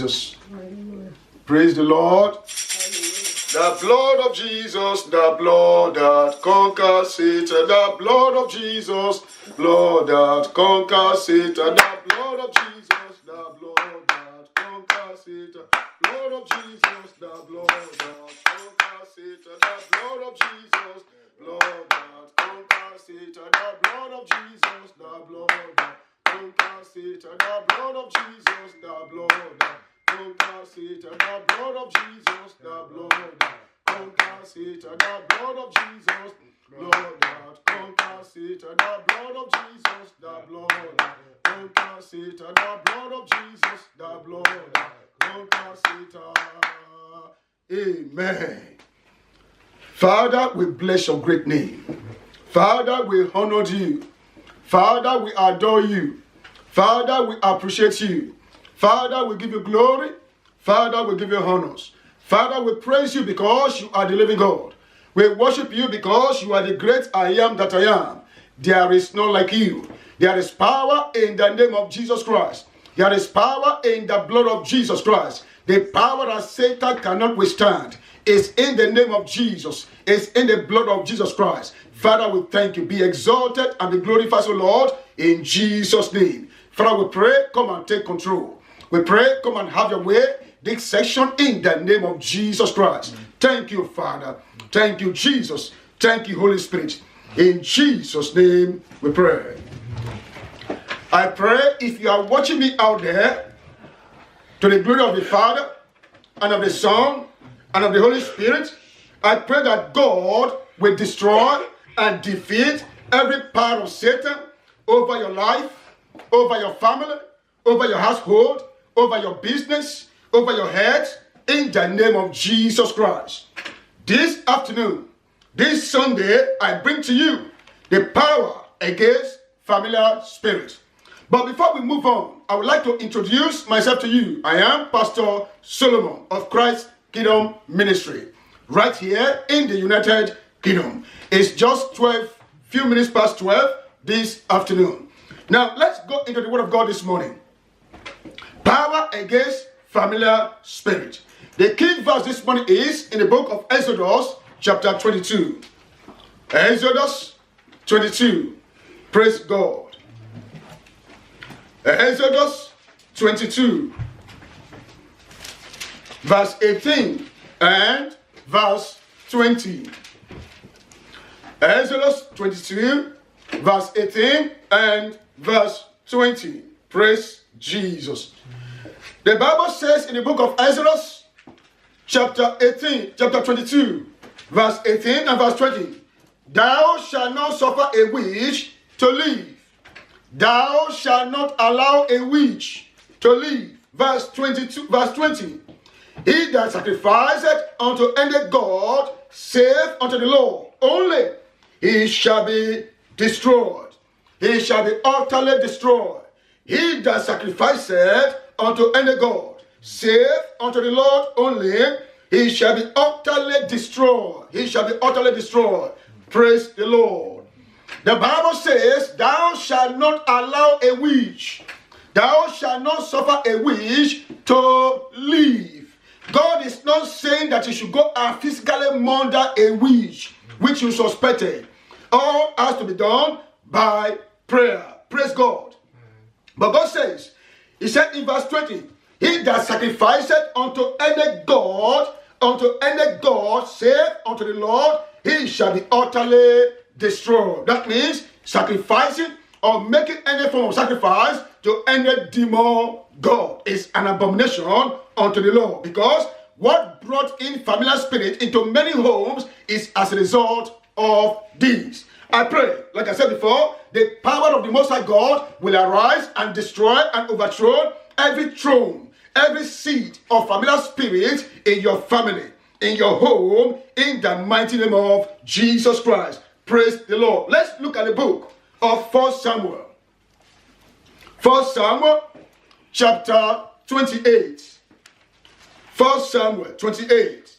Jesus. Praise the Lord. The blood of Jesus, the blood that conquers Satan, the blood of Jesus, blood that conquers Satan, the blood of Jesus, the blood that conquers Satan, blood of Jesus, the blood that conquers Satan, the blood of Jesus, blood that conquers Satan, the blood of Jesus, the blood that conquers Satan, the blood of Jesus, the blood that conquers Satan, the blood of Jesus, the blood that conquers Satan, the blood of Jesus, blood that conquers Satan, the blood of Jesus, the blood that conquers Satan, the blood of Jesus, the blood that conquers Satan. Amen. Father, we bless your great name. Father, we honor you. Father, we adore you. Father, we appreciate you. Father, we give you glory. Father, we give you honors. Father, we praise you because you are the living God. We worship you because you are the great I am that I am. There is none like you. There is power in the name of Jesus Christ. There is power in the blood of Jesus Christ. The power that Satan cannot withstand is in the name of Jesus. It's in the blood of Jesus Christ. Father, we thank you. Be exalted and be glorified, O Lord, in Jesus' name. Father, we pray, come and take control. We pray, come and have your way. This section in the name of Jesus Christ. Thank you, Father. Thank you, Jesus. Thank you, Holy Spirit. In Jesus' name we pray. I pray if you are watching me out there, to the glory of the Father and of the Son and of the Holy Spirit, I pray that God will destroy and defeat every power of Satan over your life, over your family, over your household, over your business, over your head, in the name of Jesus Christ. This afternoon, this Sunday, I bring to you the power against familiar spirits. But before we move on, I would like to introduce myself to you. I am Pastor Solomon of Christ Kingdom Ministry, right here in the United Kingdom. It's just few minutes past 12 this afternoon. Now, let's go into the Word of God this morning. Power against familiar spirit. The key verse this morning is in the book of Exodus, chapter 22. Exodus 22. Praise God. Exodus 22, verse 18 and verse 20. Exodus 22, verse 18 and verse 20. Praise Jesus. The Bible says in the book of Exodus, chapter 22, verse 18 and verse 20, thou shalt not suffer a witch to live. Thou shalt not allow a witch to live. Verse 22, verse 20. He that sacrificeth unto any god, save unto the Lord only, he shall be destroyed. He shall be utterly destroyed. He that sacrificeth unto any god, save unto the Lord only, he shall be utterly destroyed. He shall be utterly destroyed. Praise the Lord. The Bible says, thou shalt not allow a witch, thou shalt not suffer a witch to live. God is not saying that you should go and physically murder a witch, which you suspected. All has to be done by prayer. Praise God. But God says, he said in verse 20, he that sacrificeth unto any god, save unto the Lord, he shall be utterly destroyed. That means sacrificing or making any form of sacrifice to any demon god is an abomination unto the Lord, because what brought in familiar spirit into many homes is as a result of this. I pray, like I said before, the power of the Most High God will arise and destroy and overthrow every throne, every seat of familiar spirit in your family, in your home, in the mighty name of Jesus Christ. Praise the Lord. Let's look at the book of 1 Samuel. 1 Samuel chapter 28. 1 Samuel 28.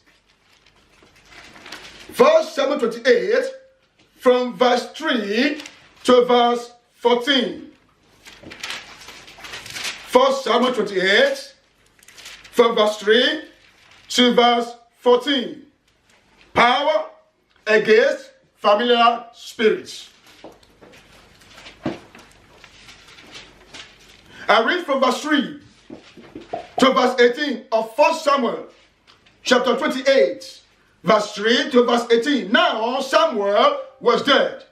1 Samuel 28 from verse 3 to verse 14. 1 Samuel 28 from verse 3 to verse 14. Power against familiar spirits. I read from verse 3 to verse 18 of 1 Samuel chapter 28, verse 3 to verse 18. Now Samuel was dead,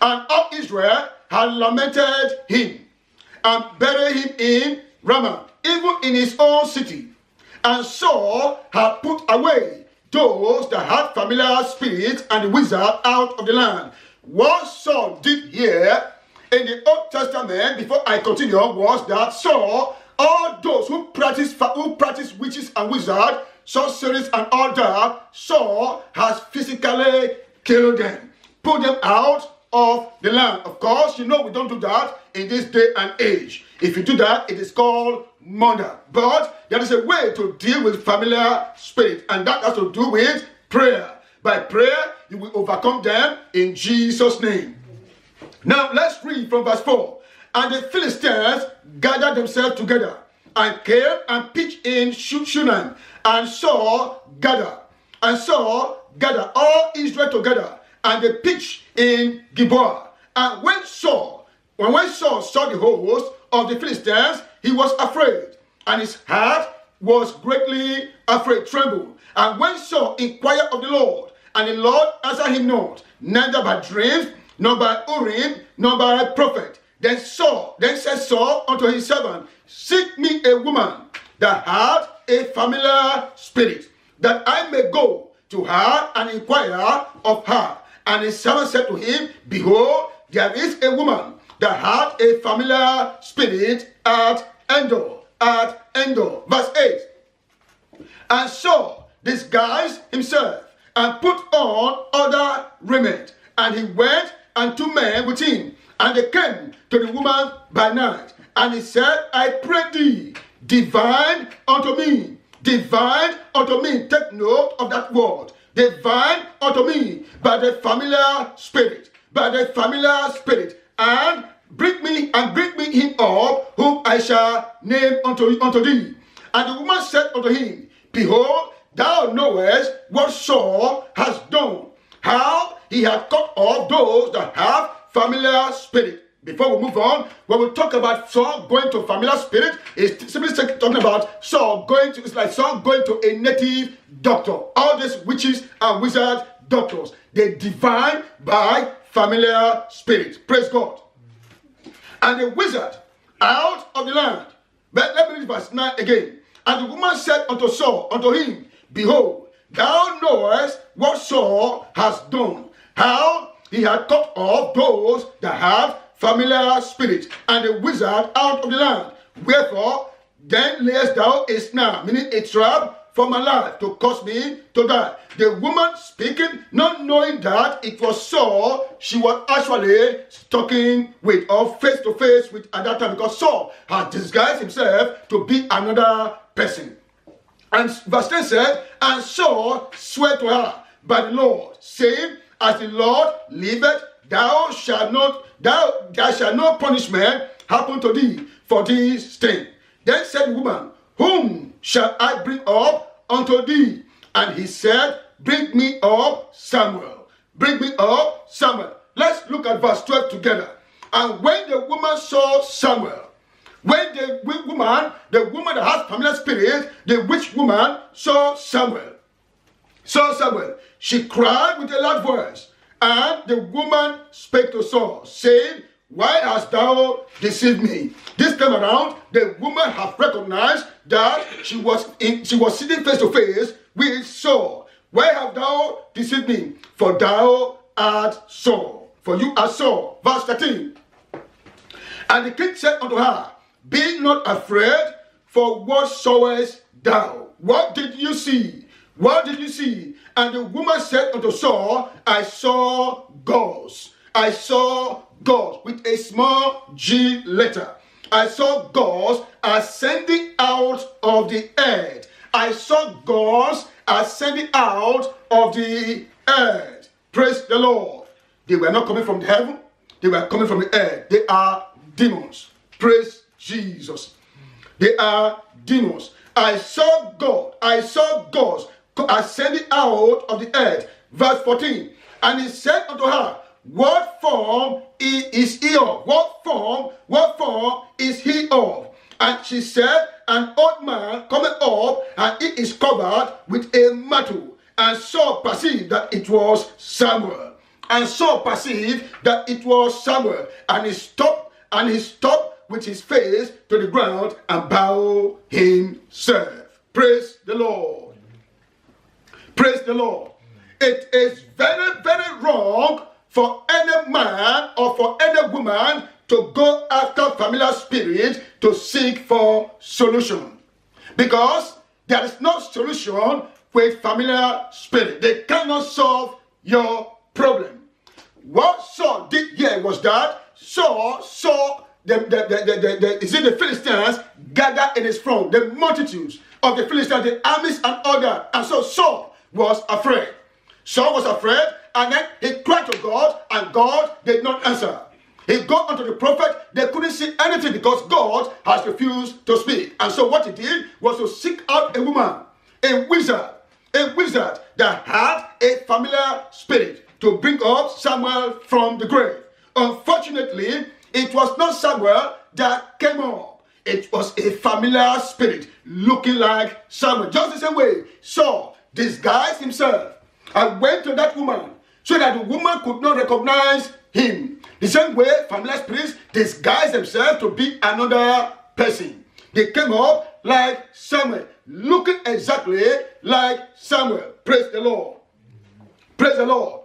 and all Israel had lamented him, and buried him in Ramah, even in his own city. And Saul had put away those that had familiar spirits and the wizard out of the land. What Saul did here in the Old Testament, before I continue, was that Saul, all those who practice witches and wizards, sorceries and all that, Saul has physically killed them, put them out of the land. Of course, you know we don't do that in this day and age. If you do that, it is called murder. But there is a way to deal with familiar spirits, and that has to do with prayer. By prayer, you will overcome them in Jesus' name. Now, let's read from verse 4. And the Philistines gathered themselves together and came and pitched in Shunem, and Saul gathered all Israel together, and they pitched in Gilboa. And when Saul saw the host of the Philistines, he was afraid, and his heart was greatly afraid, trembled. And when Saul inquired of the Lord, and the Lord answered him not, neither by dreams, nor by Urim, nor by a prophet. Then said Saul unto his servant, seek me a woman that had a familiar spirit, that I may go to her and inquire of her. And his servant said to him, behold, there is a woman that had a familiar spirit at Endor. Verse 8. And Saul disguised himself and put on other raiment, and he went and two men with him, and they came to the woman by night. And he said, I pray thee, divine unto me. Take note of that word. Divine unto me by the familiar spirit, and bring me him up, whom I shall name unto thee. And the woman said unto him, behold, thou knowest what Saul has done, how he had cut off those that have familiar spirit. Before we move on, when we talk about Saul going to familiar spirit, it's simply talking about Saul going to, it's like Saul going to a native doctor. All these witches and wizard doctors, they divine by familiar spirit. Praise God. And the wizard out of the land. But let me read verse 9 again. And the woman said unto Saul, unto him, behold, thou knowest what Saul has done, how he had cut off those that have familiar spirit, and the wizard out of the land. Wherefore, then layest thou a snare, meaning a trap, for my life, to cause me to die. The woman speaking, not knowing that it was Saul she was actually talking with, or face to face with at that time, because Saul had disguised himself to be another person. And verse 10 said, and Saul swore to her by the Lord, saying, as the Lord liveth, there shall no punishment happen to thee for this thing. Then said the woman, whom shall I bring up unto thee? And he said, bring me up Samuel. Bring me up Samuel. Let's look at verse 12 together. And when the woman saw Samuel, when the woman that has familiar spirit, the witch woman saw Samuel, she cried with a loud voice. And the woman spake to Saul, saying, why hast thou deceived me? This time around, the woman had recognized that she was sitting face to face with Saul. Why have thou deceived me? For thou art Saul. For you are Saul. Verse 13. And the king said unto her, be not afraid, for what sawest thou? What did you see? What did you see? And the woman said unto Saul, I saw ghosts. I saw ghosts with a small G letter. I saw ghosts ascending out of the earth. I saw ghosts ascending out of the earth. Praise the Lord. They were not coming from the heaven. They were coming from the earth. They are demons. Praise Jesus. They are demons. I saw gods ascending out of the earth. Verse 14. And he said unto her, what form is he of? What form is he of? And she said, an old man coming up, and he is covered with a mantle. And Saul perceived that it was Samuel. And he stopped with his face to the ground and bowed himself. Praise the Lord. Praise the Lord. It is very, very wrong for any man or for any woman to go after familiar spirit to seek for solution. Because there is no solution with familiar spirit. They cannot solve your problem. What Saul did here was that Saul saw the Philistines gather in his front, the multitudes of the Philistines, the armies and all that. And so Saul was afraid. Saul was afraid, and then he cried to God, and God did not answer. He got unto the prophet, they couldn't see anything because God has refused to speak. And so what he did was to seek out a woman, a wizard that had a familiar spirit to bring up Samuel from the grave. Unfortunately, it was not Samuel that came up. It was a familiar spirit looking like Samuel. Just the same way Saul disguised himself and went to that woman so that the woman could not recognize him. The same way familiar spirits disguise themselves to be another person. They came up like Samuel, looking exactly like Samuel. Praise the Lord. Praise the Lord.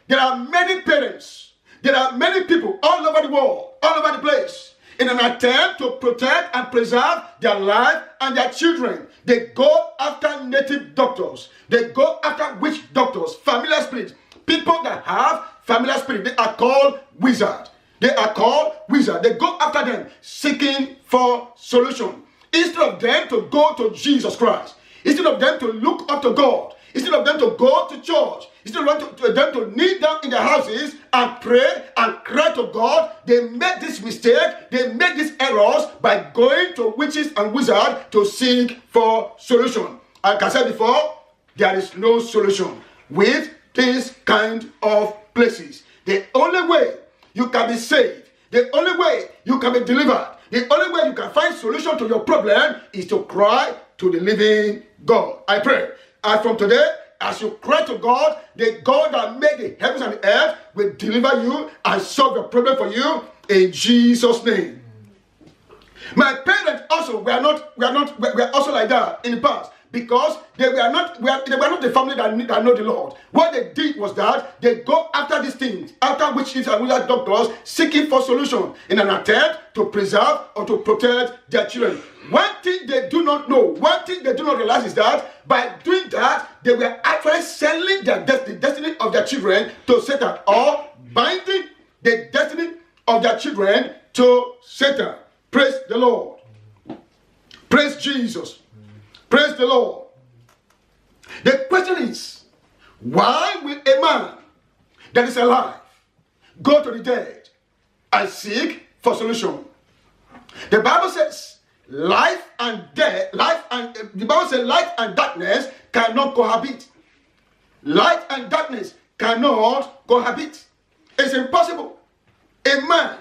There are many parents, there are many people all over the world, all over the place, in an attempt to protect and preserve their life and their children. They go after native doctors. They go after witch doctors, familiar spirits. People that have familiar spirit, they are called wizards. They go after them, seeking for solution. Instead of them to go to Jesus Christ, instead of them to look up to God, instead of them to go to church, instead of them to kneel down in their houses and pray and cry to God, they make this mistake, they make these errors by going to witches and wizards to seek for solution. Like I said before, there is no solution with this kind of places. The only way you can be saved, the only way you can be delivered, the only way you can find solution to your problem is to cry to the living God. I pray. And from today, as you cry to God, the God that made the heavens and the earth will deliver you and solve your problem for you in Jesus' name. My parents also were also like that in the past, because they were not the family that know the Lord. What they did was that they go after these things, after witches and wizard doctors, seeking for solution in an attempt to preserve or to protect their children. One thing they do not know, one thing they do not realize is that by doing that, they were actually selling the destiny of their children to Satan, or binding the destiny of their children to Satan. Praise the Lord. Praise Jesus. Praise the Lord. The question is, why will a man that is alive go to the dead and seek for solution? The Bible says life and darkness cannot cohabit. Light and darkness cannot cohabit. It's impossible. A man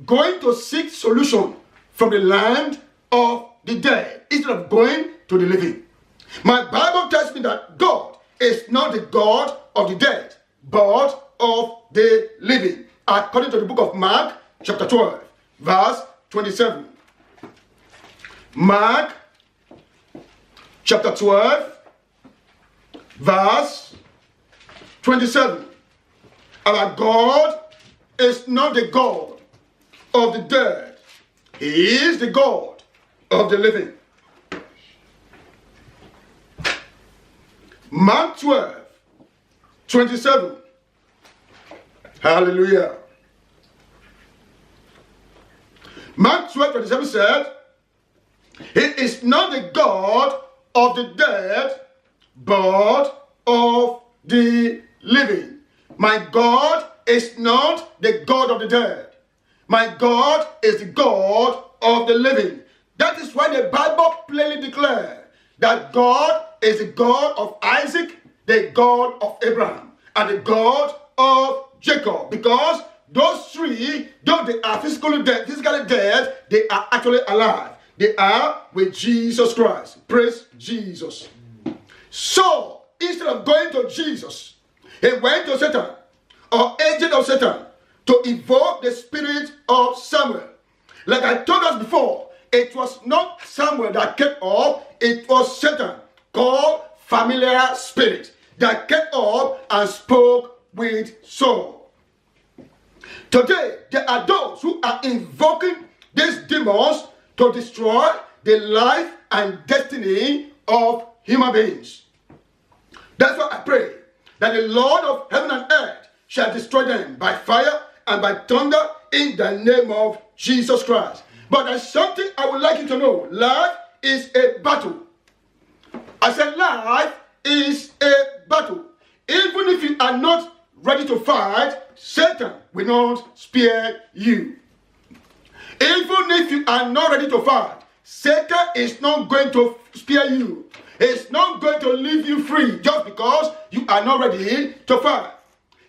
going to seek solution from the land of the dead instead of going to the living. My Bible tells me that God is not the God of the dead, but of the living. According to the book of Mark, chapter 12, verse 27. Mark, chapter 12, verse 27. Our God is not the God of the dead. He is the God of the living. Mark 12, 27. Hallelujah. Mark 12, 27 said, He is not the God of the dead, but of the living. My God is not the God of the dead. My God is the God of the living. That is why the Bible plainly declares that God is the God of Isaac, the God of Abraham, and the God of Jacob. Because those three, though they are physically dead, they are actually alive. They are with Jesus Christ. Praise Jesus. So, instead of going to Jesus, he went to Satan, or agent of Satan, to invoke the spirit of Samuel. Like I told us before, it was not Samuel that came up, it was Satan, called familiar spirit, that came up and spoke with Saul. Today, there are those who are invoking these demons to destroy the life and destiny of human beings. That's why I pray that the Lord of heaven and earth shall destroy them by fire and by thunder in the name of Jesus Christ. But there's something I would like you to know. Life is a battle. I said life is a battle. Even if you are not ready to fight, Satan will not spare you. Even if you are not ready to fight, Satan is not going to spare you. He's not going to leave you free just because you are not ready to fight.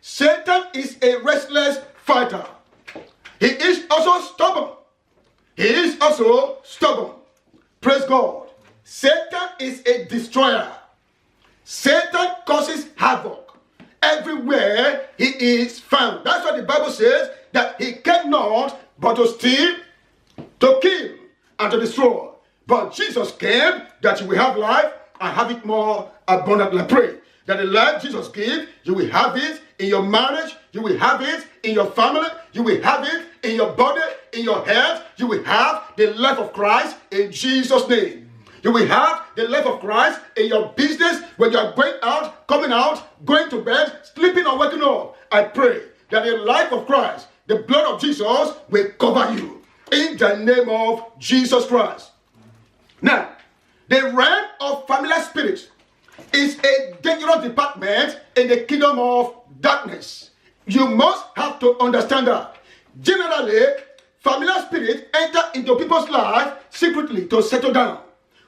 Satan is a restless fighter. He is also stubborn. He is also stubborn. Praise God. Satan is a destroyer. Satan causes havoc everywhere he is found. That's what the Bible says, that he came not but to steal, to kill, and to destroy. But Jesus came that you will have life and have it more abundantly. I pray that the life Jesus gave, you will have it in your marriage, you will have it in your family, you will have it in your body, in your health. You will have the life of Christ in Jesus' name. You will have the life of Christ in your business when you are going out, coming out, going to bed, sleeping or waking up. I pray that the life of Christ, the blood of Jesus, will cover you in the name of Jesus Christ. Now, the realm of familiar spirits is a dangerous department in the kingdom of darkness. You must have to understand that. Generally, familiar spirits enter into people's lives secretly to settle down.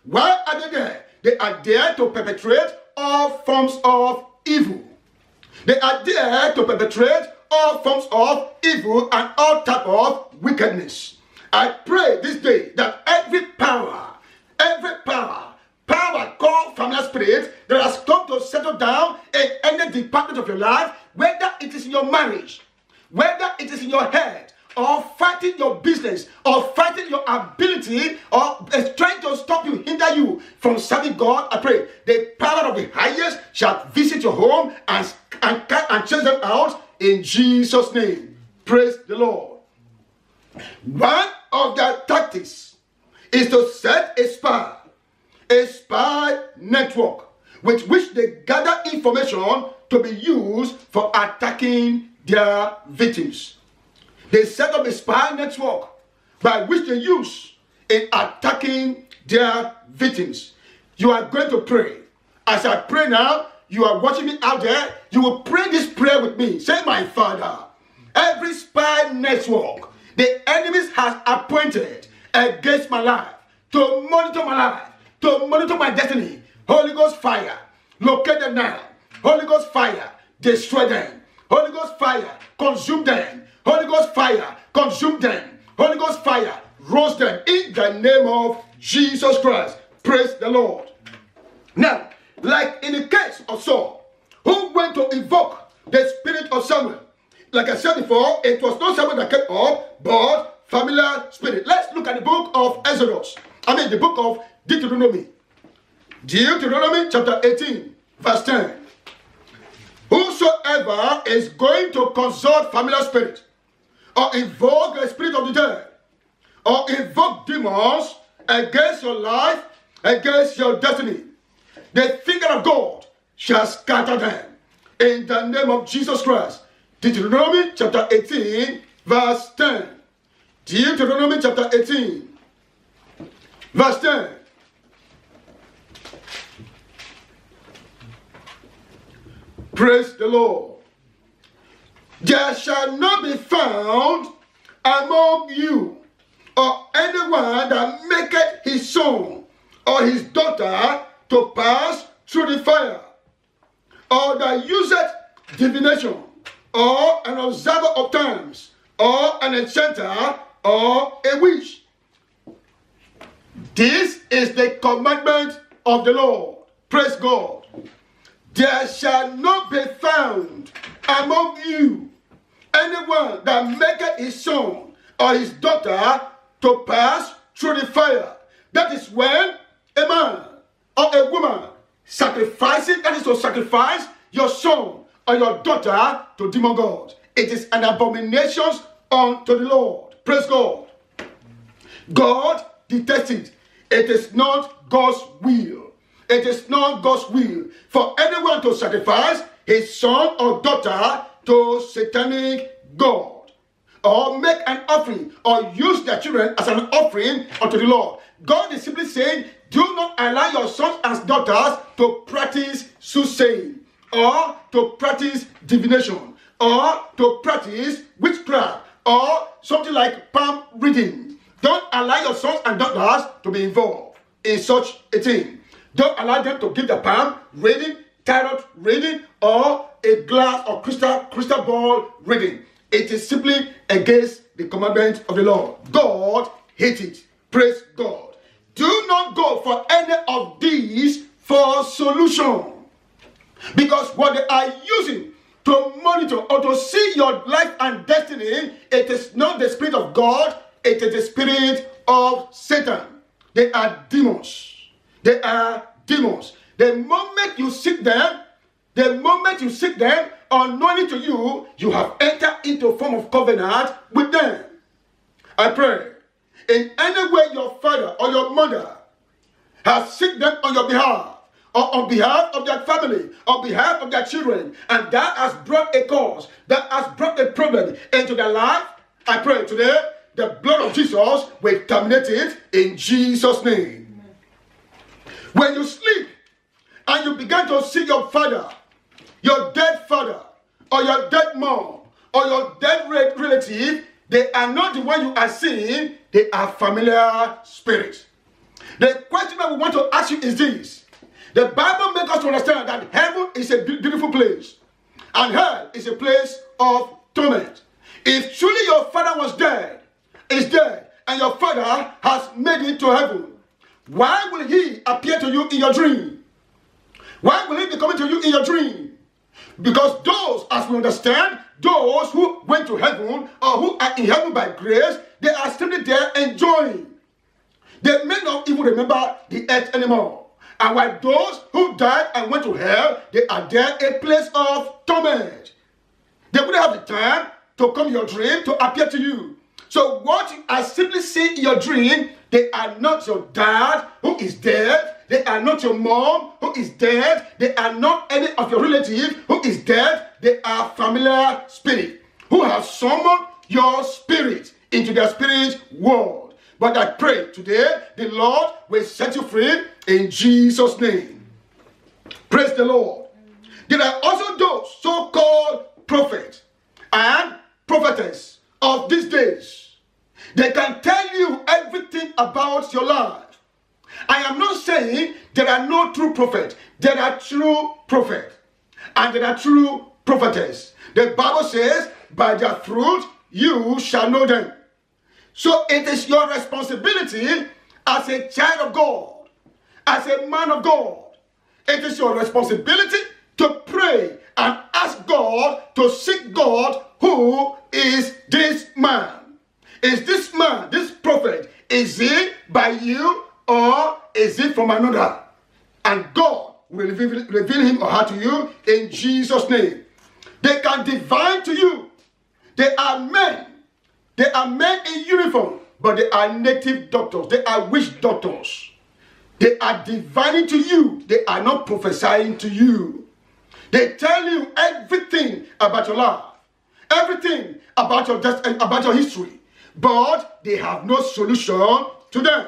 Why are they there? They are there to perpetrate all forms of evil. They are there to perpetrate all forms of evil and all type of wickedness. I pray this day that every power called familiar spirit that has come to settle down in any department of your life, whether it is in your marriage, whether it is in your head, or fighting your business, or fighting your ability, or is trying to stop you, hinder you from serving God, I pray the power of the highest shall visit your home and chase them out in Jesus' name. Praise the Lord. One of their tactics is to set a spy network with which they gather information to be used for attacking their victims. They set up a spy network by which they use in attacking their victims. You are going to pray. As I pray now, you are watching me out there, you will pray this prayer with me. Say, my Father, every spy network the enemies has appointed against my life, to monitor my life, to monitor my destiny, Holy Ghost fire, locate them now. Holy Ghost fire, destroy them. Holy Ghost fire, consume them. Holy Ghost fire, consume them. Holy Ghost fire, roast them in the name of Jesus Christ. Praise the Lord. Now, like in the case of Saul, who went to invoke the spirit of Samuel. Like I said before, it was not Samuel that came up, but familiar spirit. Let's look at the book of Exodus. The book of Deuteronomy. Deuteronomy chapter 18, verse 10. Whosoever is going to consult familiar spirit, or invoke the spirit of the dead, or invoke demons against your life, against your destiny, the finger of God shall scatter them in the name of Jesus Christ. Deuteronomy chapter 18, verse 10. Deuteronomy chapter 18, verse 10. Praise the Lord. There shall not be found among you, or anyone that maketh his son or his daughter to pass through the fire, or that useth divination, or an observer of times, or an enchanter, or a witch. This is the commandment of the Lord. Praise God. There shall not be found among you anyone that maketh his son or his daughter to pass through the fire. That is when a man or a woman sacrificing, that is to sacrifice your son or your daughter to demon God. It is an abomination unto the Lord. Praise God. God detests it. It is not God's will. It is not God's will for anyone to sacrifice his son or daughter to satanic God, or make an offering, or use their children as an offering unto the Lord. God is simply saying, do not allow your sons and daughters to practice soothsaying, or to practice divination, or to practice witchcraft, or something like palm reading. Don't allow your sons and daughters to be involved in such a thing. Don't allow them to give the palm reading, tarot reading, or a glass or crystal ball reading. It is simply against the commandment of the Lord. God hates it. Praise God. Do not go for any of these for solution. Because what they are using to monitor or to see your life and destiny, it is not the Spirit of God, it is the spirit of Satan. They are demons. They are demons. The moment you seek them, unknowingly to you, you have entered into a form of covenant with them. I pray, in any way your father or your mother has seek them on your behalf, or on behalf of their family, on behalf of their children, and that has brought a cause, that has brought a problem into their life, I pray today, the blood of Jesus will terminate it in Jesus' name. When you sleep and you begin to see your father, your dead father, or your dead mom, or your dead relative, they are not the one you are seeing, they are familiar spirits. The question that we want to ask you is this. The Bible makes us to understand that heaven is a beautiful place, and hell is a place of torment. If truly your father is dead, and your father has made it to heaven, why will he appear to you in your dream? Why will he be coming to you in your dream? Because those, as we understand, those who went to heaven or who are in heaven by grace, they are still there enjoying. They may not even remember the earth anymore. And while those who died and went to hell, they are there a place of torment. They wouldn't have the time to come in your dream to appear to you. So what you are simply seeing in your dream, they are not your dad who is dead. They are not your mom who is dead. They are not any of your relatives who is dead. They are familiar spirit who have summoned your spirit into their spirit world. But I pray today the Lord will set you free in Jesus' name. Praise the Lord. There are also those so-called prophets and prophetess of these days. They can tell you everything about your life. I am not saying there are no true prophets. There are true prophets and there are true prophetess. The Bible says, by their fruit you shall know them. So it is your responsibility as a child of God, as a man of God. It is your responsibility to pray and ask God, to seek God. Who is this man? Is this man, this prophet, is he by you or is it from another? And God will reveal him or her to you in Jesus' name. They can divine to you. They are men. They are men in uniform, but they are native doctors. They are witch doctors. They are divining to you. They are not prophesying to you. They tell you everything about your life, everything about your history, but they have no solution to them.